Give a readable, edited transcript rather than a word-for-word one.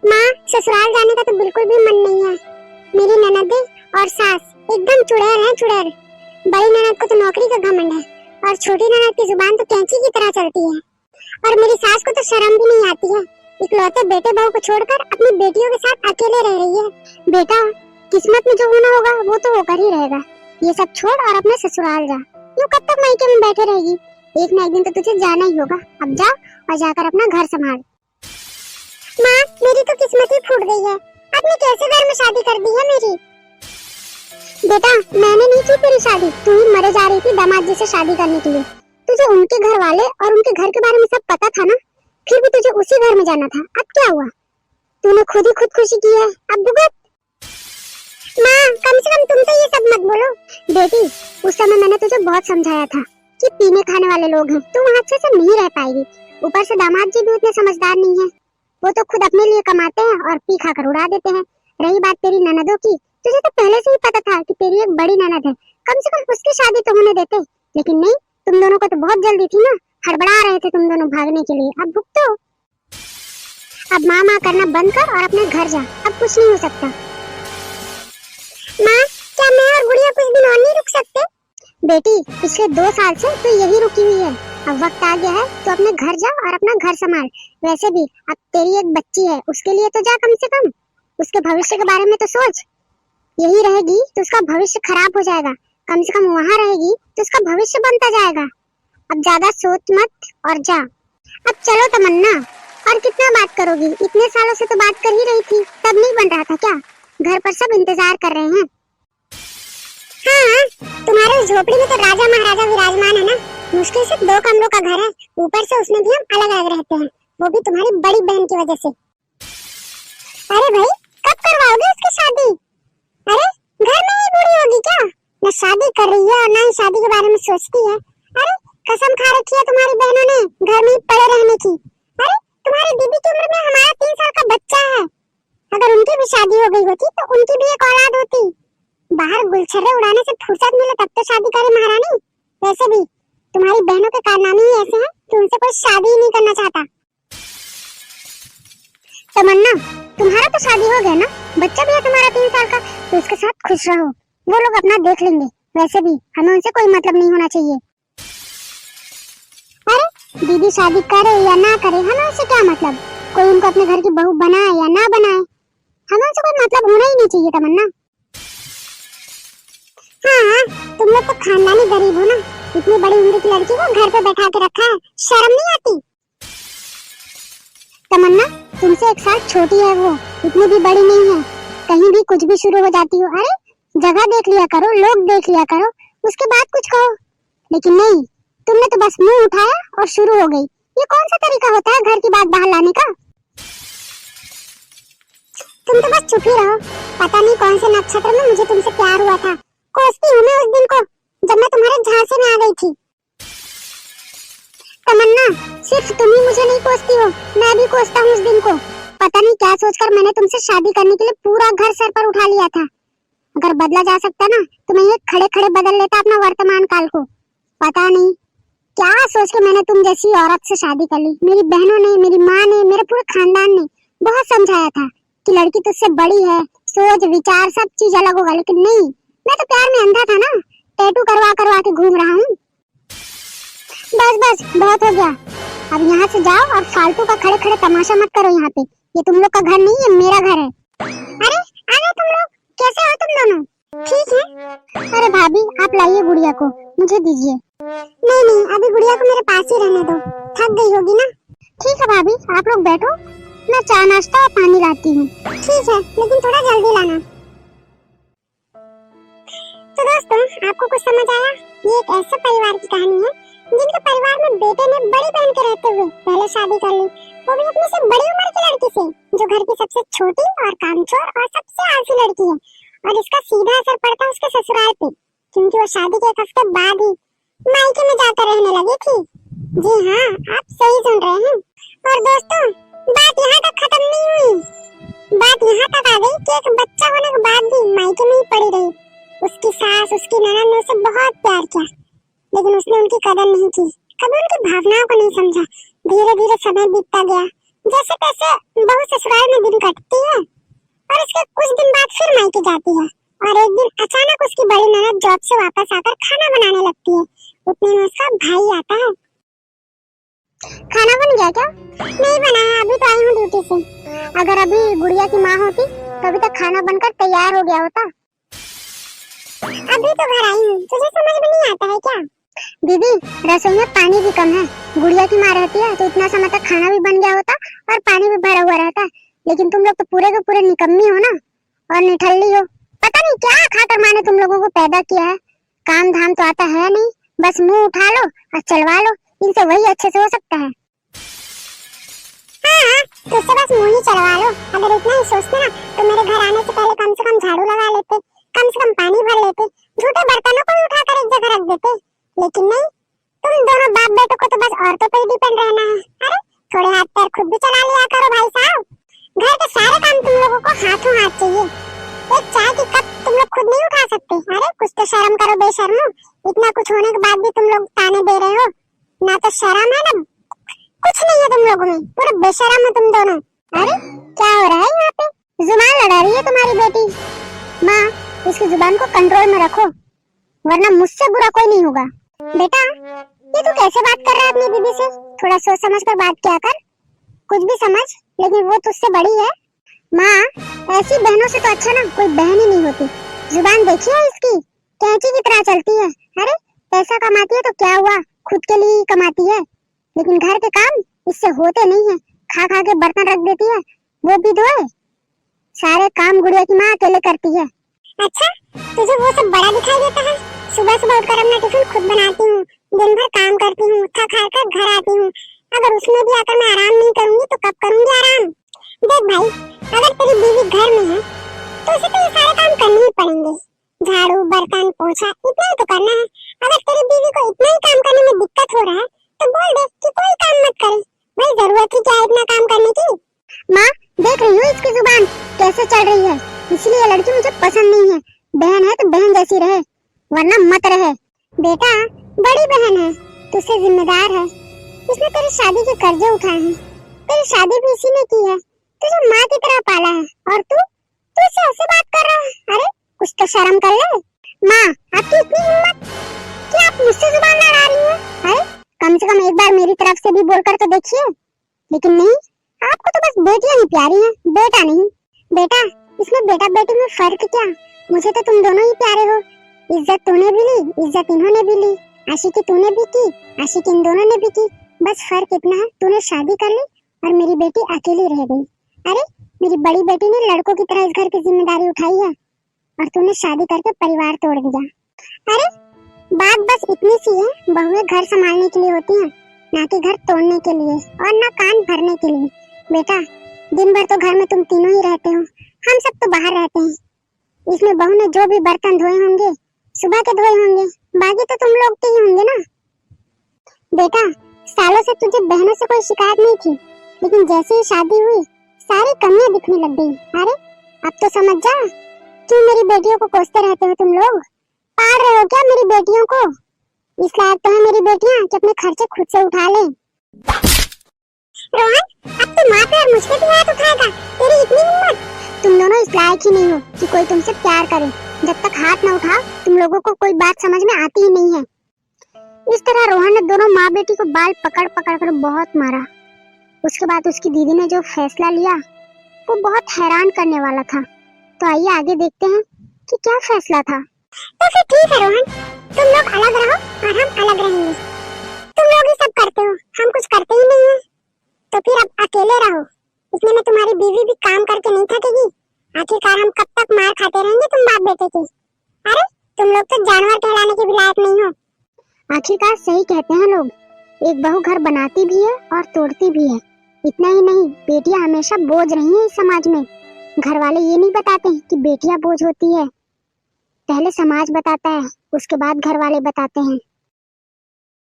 माँ, ससुराल जाने का तो बिल्कुल भी मन नहीं है। मेरी ननदें और सास एकदम चुड़ैल हैं, चुड़ैल। बड़ी ननद को तो नौकरी का घमंड है और छोटी ननद की जुबान तो कैंची की तरह चलती है। और मेरी सास को तो शर्म भी नहीं आती है। इकलौते बेटे बहू को छोड़कर अपनी बेटियों के साथ अकेले रह रही है। बेटा, किस्मत में जो होना होगा वो तो होकर ही रहेगा। ये सब छोड़ और अपने ससुराल जा। यूं कब तक मायके में बैठे रहेगी? एक ना एक दिन तो तुझे जाना ही होगा। अब जा और जाकर अपना घर संभाल। माँ, मेरी तो किस्मत ही फूट गई है। आपने कैसे घर में शादी कर दी है मेरी? बेटा, मैंने नहीं की तेरी शादी, तू ही मरे जा रही थी दामाद जी से शादी करने के लिए। तुझे उनके घर वाले और उनके घर के बारे में सब पता था ना, फिर भी तुझे उसी घर में जाना था। अब क्या हुआ? तूने खुद ही खुदकुशी की है, अब भुगत। माँ, कम से कम तुम तो ये सब मत बोलो। बेटी, उस समय मैंने तुझे बहुत समझाया था कि पीने खाने वाले लोग हैं, तू वहाँ अच्छे से नहीं रह पाएगी। ऊपर से दामाद जी भी उतने समझदार नहीं है, वो तो खुद अपने लिए कमाते हैं और पी खा कर उड़ा देते हैं। रही बात तेरी ननदों की, तुझे तो पहले से ही पता था कि तेरी एक बड़ी ननद है, कम से कम उसकी शादी तो होने देते। लेकिन नहीं, तुम दोनों को तो बहुत जल्दी थी ना, हड़बड़ा रहे थे तुम दोनों भागने के लिए। अब भुगतो। अब माँ माँ करना बंद कर और अपने घर जा, अब कुछ नहीं हो सकता। माँ, क्या मैं और गुड़िया कुछ दिन और नहीं रुक सकते? बेटी, पिछले 2 साल से तू यही रुकी हुई है। अब वक्त आ गया है तो अपने घर जा और अपना घर संभाल। वैसे भी अब तेरी एक बच्ची है, उसके लिए तो जा कम से कम। उसके भविष्य के बारे में तो सोच। यही रहेगी तो उसका भविष्य खराब हो जाएगा। कम से कम वहाँ रहेगी तो उसका भविष्य बनता जाएगा। अब ज्यादा सोच मत और जा। अब चलो तमन्ना, और कितना बात करोगी? इतने सालों से तो बात कर ही रही थी, तब नहीं बन रहा था क्या? घर पर सब इंतजार कर रहे हैं। हाँ, तुम्हारे उस झोपड़ी में तो राजा महाराजा विराजमान है ना। मुश्किल से 2 कमरों का घर है, ऊपर से उसमें भी हम अलग अलग रहते हैं, वो भी तुम्हारी बड़ी बहन की वजह से। अरे भाई, कब करवाओगे उसकी शादी? अरे, घर में ही बूढ़ी होगी क्या? न शादी कर रही है और न ही शादी के बारे में सोचती है। अरे, कसम खा रखी है तुम्हारी बहनों ने घर में ही पड़े रहने की। अरे, तुम्हारी दीदी की उम्र में हमारा 3 साल का बच्चा है। अगर उनकी भी शादी हो गई होती तो उनकी भी एक औलाद होती। बाहर गुलछर्रे उड़ाने से फुर्सत मिले तब तो शादी करे महारानी। वैसे भी तुम्हारी बहनों के कारनामे ही ऐसे हैं कि उनसे कोई शादी ही नहीं करना चाहता। तमन्ना, तुम्हारा तो शादी हो गया ना, बच्चा भी है तुम्हारा 3 साल का, तो उसके साथ खुश रहो, वो लोग अपना देख लेंगे। वैसे भी हमें उनसे कोई मतलब नहीं होना चाहिए। अरे, दीदी शादी करे या ना करे, हमें उससे क्या मतलब? कोई उनको अपने घर की बहू बनाए या ना बनाए, हमें उनसे कोई मतलब होना ही नहीं चाहिए तमन्ना। हाँ, तुम लोग तो खानदानी गरीब हो ना, इतनी बड़ी उम्र की लड़की को घर पे बैठा के रखा है, शर्म नहीं आती? तमन्ना, तुमसे 1 साल छोटी है वो, इतनी भी बड़ी नहीं है, कहीं भी कुछ भी शुरू हो जाती हो। अरे, जगह देख लिया करो, लोग देख लिया करो, उसके बाद कुछ कहो। लेकिन नहीं, तुमने तो बस मुंह उठाया और शुरू हो गई। ये कौन सा तरीका होता है घर की बात बाहर लाने का? तुम तो बस चुप ही रहो। पता नहीं कौन से नक्षत्र में मुझे तुमसे प्यार हुआ था। कोसती हूँ मैं उस दिन को जब मैं तुम्हारे झांसे में आ गई थी। तमन्ना, सिर्फ तुम ही मुझे नहीं कोसती हो, मैं भी कोसता हूँ उस दिन को। पता नहीं क्या सोचकर मैंने तुमसे शादी करने के लिए पूरा घर सर पर उठा लिया था। अगर बदला जा सकता ना तो मैं ये खड़े खड़े बदल लेता अपना वर्तमान काल को। पता नहीं क्या सोच के मैंने तुम जैसी औरत से शादी कर ली। मेरी बहनों ने, मेरी माँ ने, मेरे पूरे खानदान ने बहुत समझाया था कि लड़की तुझसे बड़ी है, सोच विचार सब चीज अलग होगा, लेकिन नहीं, मैं तो प्यार में अंधा था ना, टैटू करवा करवा के घूम रहा हूँ। बस बस, बहुत हो गया। अब यहाँ से जाओ और फालतू का खड़े खड़े तमाशा मत करो यहाँ पे। ये तुम लोग का घर नहीं है, मेरा घर है। अरे, आ गए तुम लोग, कैसे हो तुम दोनों? ठीक है। अरे भाभी, आप लाइए गुड़िया को, मुझे दीजिए। नहीं नहीं, अभी गुड़िया को मेरे पास ही रहने दो, थक गई होगी ना। ठीक है भाभी, आप लोग बैठो, मैं चाय नाश्ता और पानी लाती हूँ। ठीक है, लेकिन थोड़ा जल्दी लाना। तो दोस्तों, आपको कुछ समझ आया? ये एक ऐसे परिवार की कहानी है जिनके परिवार में बेटे ने बड़ी बहन के रहते हुए पहले शादी कर ली, वो भी अपनी से बड़ी उम्र की लड़की से, जो घर की सबसे छोटी और कामचोर और सबसे आलसी लड़की है। और इसका सीधा असर पड़ता है उसके ससुराल पे, क्योंकि वो शादी के 1 हफ्ते बाद ही मायके में जाकर रहने लगी थी। जी हाँ, आप सही सुन रहे हैं। और दोस्तों, बात यहाँ तक खत्म नहीं हुई। बात यहाँ तक आ गई कि एक बच्चा होने के बाद भी मायके में ही पड़ी रही। उसकी सास, उसकी ननद ने उसे बहुत प्यार किया, लेकिन उसने उनकी कदर नहीं की, कभी उनकी भावनाओं को नहीं समझा। धीरे धीरे समय बीतता गया, जैसे तैसे बहू ससुराल में दिन कटती है और उसके कुछ दिन बाद फिर मायके जाती है और एक दिन अचानक उसकी बड़ी ननद जॉब से वापस आकर खाना बनाने लगती है। उतने में उसका भाई आता है। खाना बन गया क्या? नहीं बना है, अभी तो आई हूँ ड्यूटी से। अगर अभी गुड़िया की माँ होती तो अभी तक खाना बनकर तैयार हो गया होता। अभी तो घर आई हूँ, तुझे समझ में नहीं आता है क्या? दीदी रसोई में पानी भी कम है। गुड़िया की माँ रहती है तो इतना समय तक खाना भी बन गया होता और पानी भी भरा हुआ रहता। लेकिन तुम लोग तो पूरे के पूरे निकम्मी हो ना और निठल्ली हो। पता नहीं क्या खाकर माँ ने तुम लोगों को पैदा किया है। काम धाम तो आता है नहीं, बस मुंह उठा लो और चलवा लो। इनसे वही अच्छे से हो सकता है। हाँ, तुझसे बस मुंह ही चलवा लो। अगर इतना ही सोचते ना तो मेरे घर आने से पहले कम से कम झाड़ू लगा लेते, कम से कम पानी भर लेते, झूठे बर्तनों को भी उठाकर एक जगह रख देते। लेकिन नहीं, तुम दोनों बाप बेटों को तो बस औरतों पर ही डिपेंड रहना है। अरे थोड़े हाथ पैर खुद भी चला लिया करो भाई साहब। घर के सारे काम तुम लोगों को हाथों हाथ चाहिए। एक चाय की कप तुम लोग खुद नहीं उठा सकते। अरे कुछ तो शर्म करो बेशर्मो। इतना कुछ होने के बाद भी तुम लोग ताने दे रहे हो। ना तो शर्म है ना कुछ नहीं है तुम लोगों में, पूरे बेशर्म हो तुम दोनों। अरे क्या हो रहा है यहाँ पे? जुबान लड़ा रही है तुम्हारी बेटी। माँ इसकी जुबान को कंट्रोल में रखो वरना मुझसे बुरा कोई नहीं होगा। बेटा ये तू कैसे बात कर रहा है अपनी दीदी से? थोड़ा सोच समझ कर बात किया कर। कुछ भी समझ, लेकिन वो तुझसे बड़ी है। माँ ऐसी बहनों से तो अच्छा ना कोई बहन ही नहीं होती। जुबान देखिए इसकी, कैंची की तरह चलती है। अरे पैसा कमाती है तो क्या हुआ, खुद के लिए ही कमाती है, लेकिन घर के काम इससे होते नहीं है। खा खा के बर्तन रख देती है, वो भी धोए। सारे काम गुड़िया की माँ अकेले करती है। अच्छा तुझे वो सब बड़ा दिखाई देता है? सुबह सुबह उठकर अपना टिफिन खुद बनाती हूँ, दिन भर काम करती हूँ, थक हार कर घर आती हूँ। अगर उसमें भी आकर मैं आराम नहीं करूंगी तो कब करूंगी आराम? देख भाई, अगर तेरी बीवी घर में है तो उसे तो ये सारे काम करने ही पड़ेंगे। झाड़ू बर्तन पोछा इतना ही तो करना है। अगर तेरी बीवी को इतना ही काम करने में दिक्कत हो रहा है तो बोल दे कि कोई काम मत करे। भाई जरूरत ही क्या है इतना काम करने की? माँ देख रही हो इसकी जुबान कैसे चल रही है, इसलिए ये लड़की मुझे पसंद नहीं है। बहन है तो बहन जैसी रहे वरना मत रहे। बेटा बड़ी बहन है, तुझसे जिम्मेदार है, इसने तेरी शादी के कर्जे उठाए हैं, तेरी शादी भी इसी ने की है, तुझे माँ की तरह पाला है और तू इससे ऐसे बात कर रहा है? अरे कुछ तो शर्म कर ले। माँ आपकी इतनी हिम्मत कि आप मुझसे जुबान लड़ा रही हैं? अरे कम से कम एक बार मेरी तरफ से भी बोलकर तो देखिए। लेकिन नहीं, आपको तो बस बेटियां ही प्यारी हैं, बेटा नहीं। बेटा इसमें बेटा बेटी में फर्क क्या? मुझे तो तुम दोनों ही प्यारे हो। इज्जत तूने भी ली, इज्जत इन्होंने भी ली, आशिकी तूने भी की, आशिकी इन दोनों ने भी की। बस फर्क इतना है तूने शादी कर ली और मेरी बेटी अकेली रह गई। अरे मेरी बड़ी बेटी ने लड़कों की तरह इस घर की जिम्मेदारी उठाई है और तूने शादी करके परिवार तोड़ दिया। अरे बात बस इतनी सी है, बहुएं घर संभालने के लिए होती हैं, ना कि घर तोड़ने के लिए और ना कान भरने के लिए। बेटा दिन भर तो घर में तुम तीनों ही रहते हो, हम सब तो बाहर रहते हैं। इसमें बहू ने जो भी बर्तन धोए होंगे सुबह के धोए होंगे, बाकी तो तुम लोग के ही होंगे ना। बेटा सालों से तुझे बहनों से कोई शिकायत नहीं थी, लेकिन जैसे ही शादी हुई सारी कमियां दिखने लग गई। अरे अब तो समझ जा, क्यों मेरी बेटियों को कोसते रहते हो तुम लोग? पाल रहे हो क्या मेरी बेटियों को? इस लायक तो है मेरी बेटियां कि अपने खर्चे खुद से उठा ले। रोहन अब तू माँ पे और मुझ पे भी हाथ उठाएगा? तेरी इतनी हिम्मत? तुम दोनों इस लायक ही नहीं हो कि कोई तुमसे प्यार करे। जब तक हाथ न उठाओ तुम लोगों को कोई बात समझ में आती ही नहीं है। इस तरह रोहन ने दोनों माँ बेटी को बाल पकड़ पकड़ कर बहुत मारा। उसके बाद उसकी दीदी ने जो फैसला लिया वो बहुत हैरान करने वाला था। तो आइए आगे देखते हैं कि क्या फैसला था। तो फिर ठीक है रोहन, तुम लोग अलग रहो और हम अलग रहेंगे। तुम लोग ही सब करते हो, हम कुछ करते ही नहीं है, तो फिर अब अकेले रहो। इसमें में तुम्हारी बीवी भी काम करके नहीं थकेगी। आखिरकार हम कब तक मार खाते रहेंगे तुम बाप बेटे की? अरे तुम लोग तो जानवर कहलाने के भी लायक नहीं हो। आखिरकार सही कहते हैं लोग, एक बहू घर बनाती भी है और तोड़ती भी है। इतना ही नहीं, बेटियां हमेशा बोझ रही हैं इस समाज में। घर वाले ये नहीं बताते कि बेटियां बोझ होती है, पहले समाज बताता है, उसके बाद घर वाले बताते हैं।